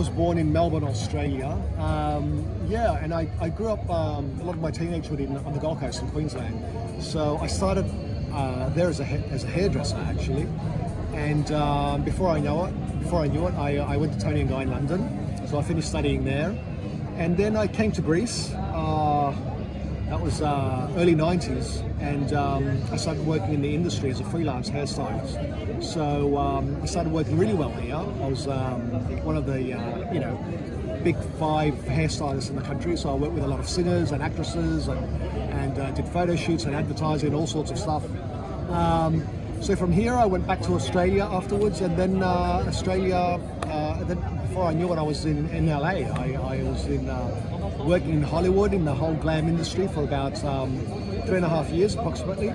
was born in Melbourne, Australia. Yeah, and I grew up a lot of my teenagehood on the Gold Coast in Queensland. So I started there as a hairdresser actually, and before I knew it, I went to Tony and Guy in London. So I finished studying there, and then I came to Greece. That was early 90s, and I started working in the industry as a freelance hairstylist. So I started working really well here. I was one of the big 5 hairstylists in the country. So I worked with a lot of singers and actresses, and did photo shoots and advertising and all sorts of stuff. So from here I went back to Australia afterwards, and then then before I knew it, I was in LA. I was working in Hollywood in the whole glam industry for about 3.5 years approximately,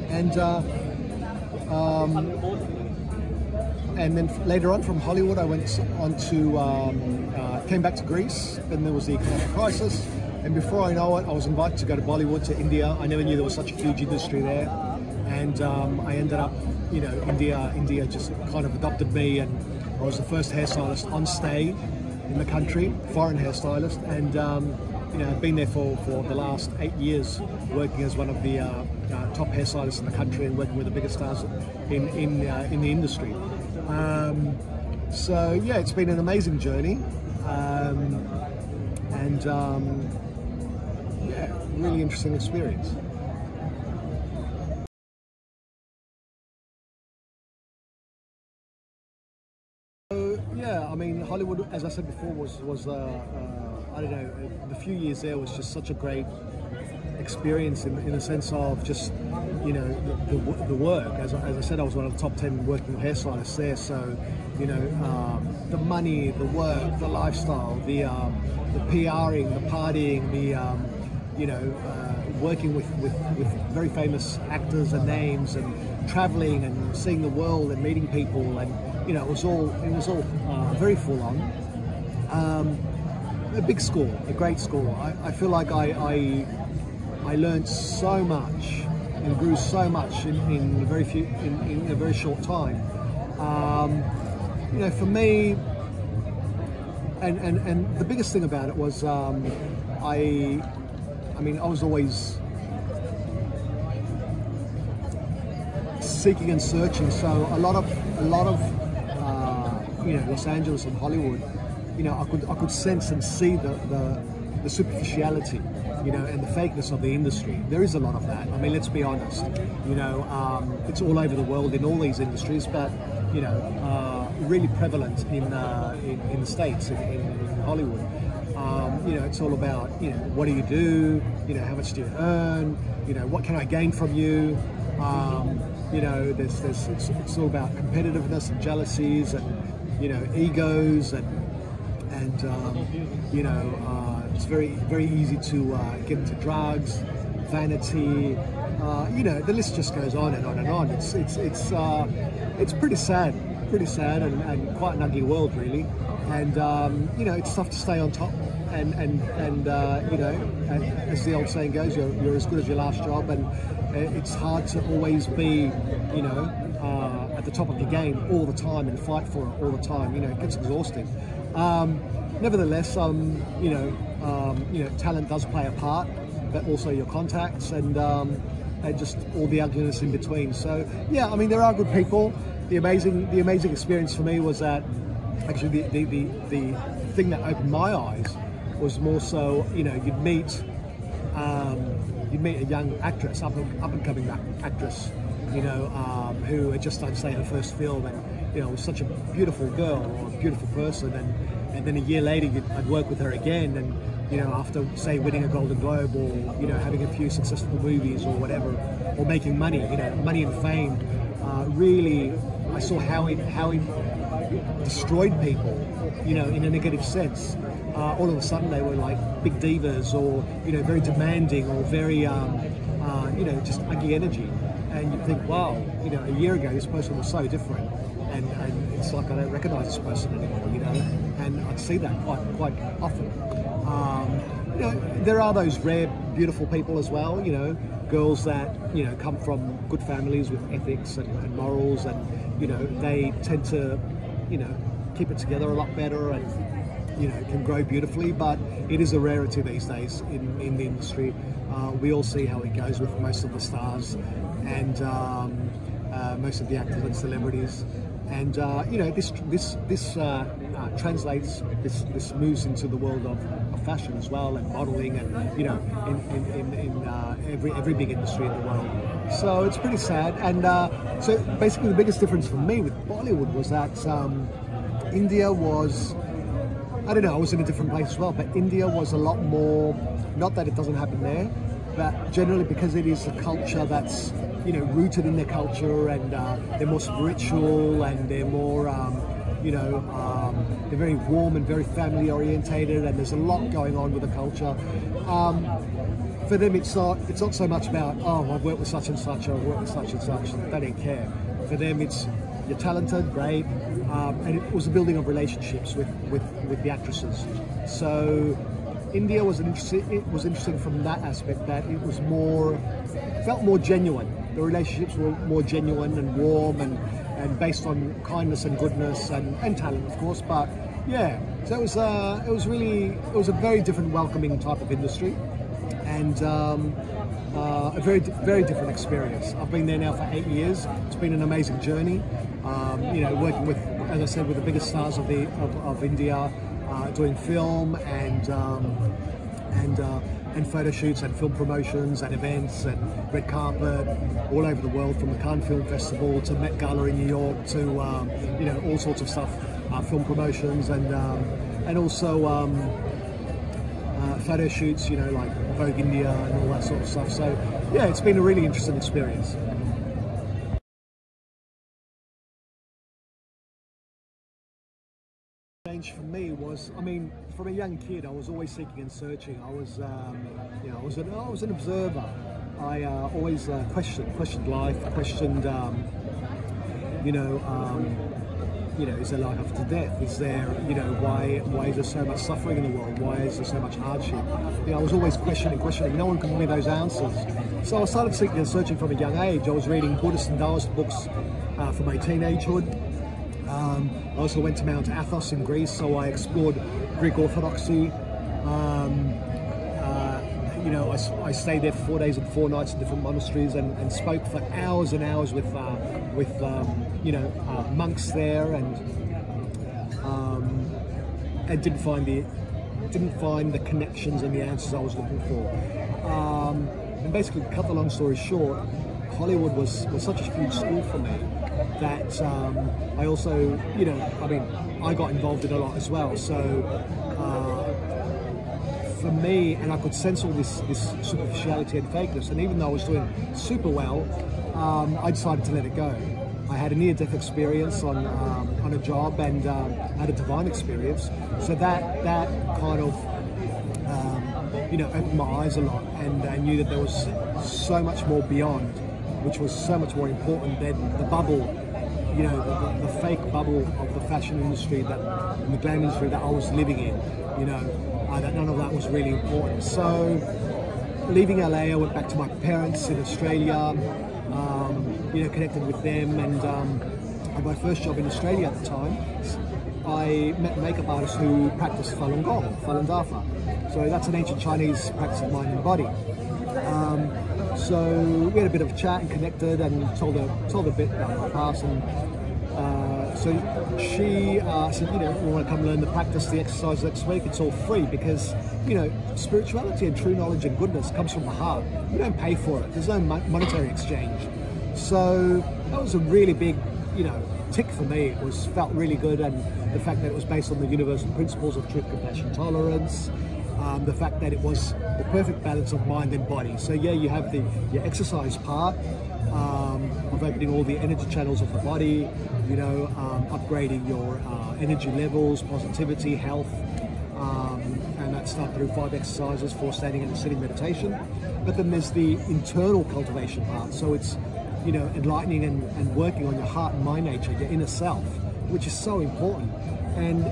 and then later on from Hollywood I went on to came back to Greece. Then there was the economic crisis, and before I know it, I was invited to go to Bollywood, to India. I never knew there was such a huge industry there, and I ended up, India just kind of adopted me, and I was the first hairstylist on stay in the country, foreign hairstylist, and I've been there for the last 8 years, working as one of the top hairstylists in the country and working with the biggest stars in the industry. So yeah, it's been an amazing journey, yeah, really interesting experience. Yeah, I mean, Hollywood, as I said before, was I don't know, the few years there was just such a great experience in the sense of just, the work. As I said, I was one of the top 10 working hairstylists there. So, the money, the work, the lifestyle, the PRing, the partying, working with very famous actors and names, and traveling and seeing the world and meeting people, and it was all very full on. A big school, a great school. I feel like I learned so much and grew so much in a very short time. For me, and the biggest thing about it was I was always seeking and searching. So a lot of Los Angeles and Hollywood, I could sense and see the superficiality, and the fakeness of the industry. There is a lot of that. I mean, let's be honest. It's all over the world in all these industries, but really prevalent in the States, in Hollywood. It's all about what do you do? How much do you earn? What can I gain from you? It's all about competitiveness and jealousies and egos, and it's very easy to get into drugs, vanity. The list just goes on and on and on. It's pretty sad and quite an ugly world, really. And it's tough to stay on top. And as the old saying goes, you're as good as your last job, and it's hard to always be, at the top of your game all the time and fight for it all the time. It gets exhausting. Nevertheless, talent does play a part, but also your contacts and just all the ugliness in between. So yeah, I mean, there are good people. The amazing experience for me was that actually the thing that opened my eyes was more so, you'd meet a young actress, up and coming actress, who had just done, say, her first film, and was such a beautiful girl or a beautiful person, and then a year later I'd work with her again, and after, say, winning a Golden Globe, or having a few successful movies or whatever, or making money, money and fame, really I saw how it destroyed people, in a negative sense. All of a sudden they were like big divas, or very demanding, or very just ugly energy, and you think, wow, a year ago this person was so different, and it's like I don't recognize this person anymore, and I'd see that quite often. There are those rare beautiful people as well, girls that come from good families with ethics and morals, and they tend to keep it together a lot better, and you know, can grow beautifully. But it is a rarity these days in the industry. We all see how it goes with most of the stars and most of the actors and celebrities. And you know, this translates, this moves into the world of fashion as well, and modeling, and you know, in every big industry in the world. So it's pretty sad. And so basically, the biggest difference for me with Bollywood was that India was, I don't know, I was in a different place as well, but India was a lot more, not that it doesn't happen there, but generally because it is a culture that's, you know, rooted in their culture, and they're more spiritual, and they're more, you know, they're very warm and very family orientated, and there's a lot going on with the culture. For them, it's not so much about, oh, I've worked with such and such, or I've worked with such and such. They don't care. For them, it's, you're talented, great, and it was a building of relationships with the actresses. So India was interesting from that aspect, that it was more, felt more genuine. The relationships were more genuine and warm, and based on kindness and goodness and talent, of course. But yeah, so it was a very different, welcoming type of industry, and a very different experience. I've been there now for 8 years. It's been an amazing journey. You know, working with, as I said, with the biggest stars of India, doing film and photo shoots and film promotions and events and red carpet all over the world, from the Cannes Film Festival to Met Gala in New York to you know, all sorts of stuff, film promotions, and also photo shoots, you know, like Vogue India and all that sort of stuff. So yeah, it's been a really interesting experience. For me was, I mean, from a young kid, I was always seeking and searching. I was, you know, I was an observer. I always questioned life, questioned, you know, is there life after death? Is there, you know, why is there so much suffering in the world? Why is there so much hardship? You know, I was always questioning. No one could give me those answers. So I started seeking and searching from a young age. I was reading Buddhist and Taoist books for my teenagehood. I also went to Mount Athos in Greece, so I explored Greek Orthodoxy. You know, I stayed there for 4 days and 4 nights in different monasteries, and spoke for hours and hours with you know, monks there, and didn't find the connections and the answers I was looking for. And basically, to cut the long story short, Hollywood was such a huge school for me that I also, you know, I mean, I got involved in a lot as well. So for me, and I could sense all this superficiality and fakeness, and even though I was doing super well, I decided to let it go. I had a near-death experience on a job, and had a divine experience. So that kind of you know, opened my eyes a lot, and I knew that there was so much more beyond, which was so much more important than the bubble, you know, the fake bubble of the fashion industry, and the glam industry that I was living in, you know, that none of that was really important. So leaving LA, I went back to my parents in Australia, you know, connected with them, and my first job in Australia at the time, I met a makeup artist who practiced Falun Gong, Falun Dafa. So that's an ancient Chinese practice of mind and body. So we had a bit of a chat and connected, and told a bit about my past, and so she said, you know, we want to come learn the practice, the exercise next week. It's all free, because, you know, spirituality and true knowledge and goodness comes from the heart. You don't pay for it. There's no monetary exchange. So that was a really big, you know, tick for me. It felt really good, and the fact that it was based on the universal principles of truth, compassion, tolerance. The fact that it was the perfect balance of mind and body. So yeah, you have your exercise part of opening all the energy channels of the body, you know, upgrading your energy levels, positivity, health, and that's done through 5 exercises for standing and sitting meditation. But then there's the internal cultivation part. So it's, you know, enlightening and working on your heart and mind nature, your inner self, which is so important. And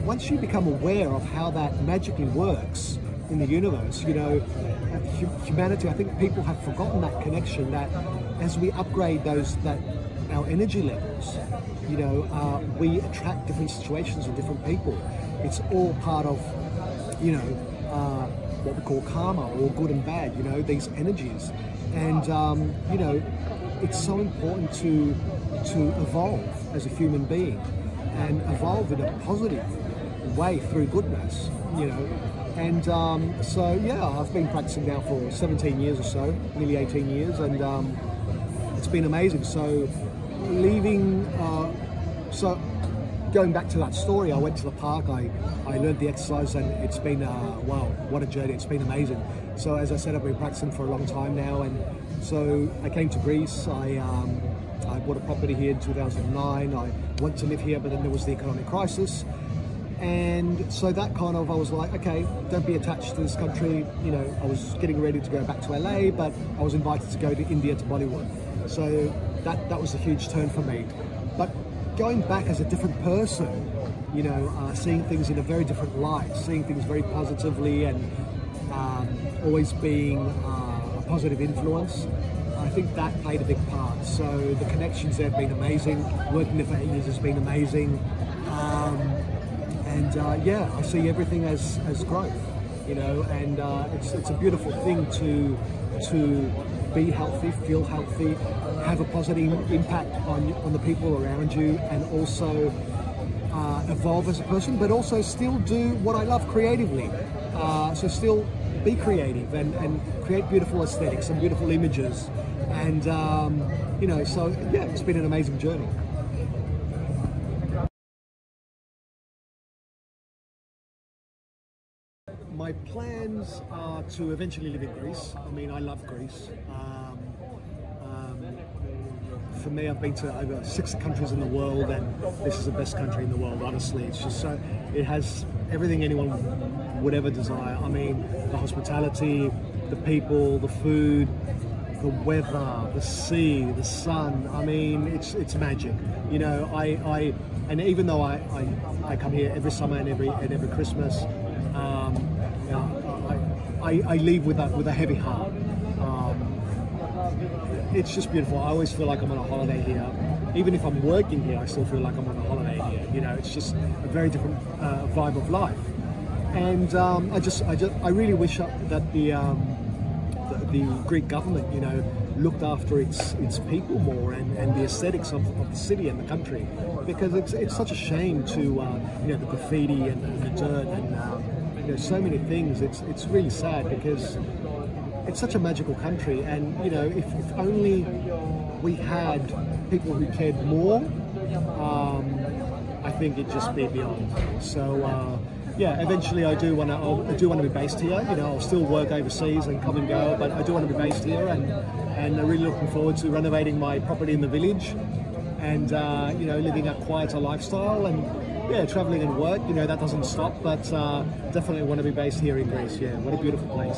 once you become aware of how that magically works in the universe, you know, humanity, I think people have forgotten that connection, that as we upgrade that our energy levels. You know, we attract different situations and different people. It's all part of, you know, what we call karma, or good and bad, you know, these energies. And, you know, it's so important to evolve as a human being, and evolve in a positive way through goodness, you know. And so, yeah, I've been practicing now for 17 years or so, nearly 18 years, and it's been amazing. So leaving, so going back to that story, I went to the park, I learned the exercise, and it's been, wow, what a journey, it's been amazing. So as I said, I've been practicing for a long time now, and so I came to Greece. I bought a property here in 2009. I wanted to live here, but then there was the economic crisis. And so that kind of, I was like, okay, don't be attached to this country. You know, I was getting ready to go back to LA, but I was invited to go to India, to Bollywood. So that was a huge turn for me. But going back as a different person, you know, seeing things in a very different light, seeing things very positively, and always being a positive influence, I think that played a big part. So the connections there have been amazing. Working there for 8 years has been amazing. Yeah, I see everything as growth, you know, and it's a beautiful thing to be healthy, feel healthy, have a positive impact on the people around you, and also evolve as a person, but also still do what I love creatively. So still be creative and create beautiful aesthetics and beautiful images, and you know, so yeah, it's been an amazing journey. My plans are to eventually live in Greece. I mean, I love Greece. For me, I've been to over 6 countries in the world, and this is the best country in the world, honestly. It's just so, it has everything anyone would ever desire. I mean, the hospitality, the people, the food, the weather, the sea, the sun. I mean, it's magic. You know, and even though I come here every summer and every Christmas, you know, I leave with a heavy heart. It's just beautiful. I always feel like I'm on a holiday here. Even if I'm working here, I still feel like I'm on a holiday here. You know, it's just a very different vibe of life. And I really wish that the Greek government, you know, looked after its people more, and the aesthetics of the city and the country, because it's such a shame to you know, the graffiti and the dirt and you know, so many things. It's really sad, because it's such a magical country, and you know, if only we had people who cared more, I think it'd just be beyond. So yeah, eventually I do want to be based here. You know, I'll still work overseas and come and go, but I do want to be based here, and I'm really looking forward to renovating my property in the village, and you know, living a quieter lifestyle, and yeah, traveling and work. You know, that doesn't stop, but definitely want to be based here in Greece. Yeah, what a beautiful place.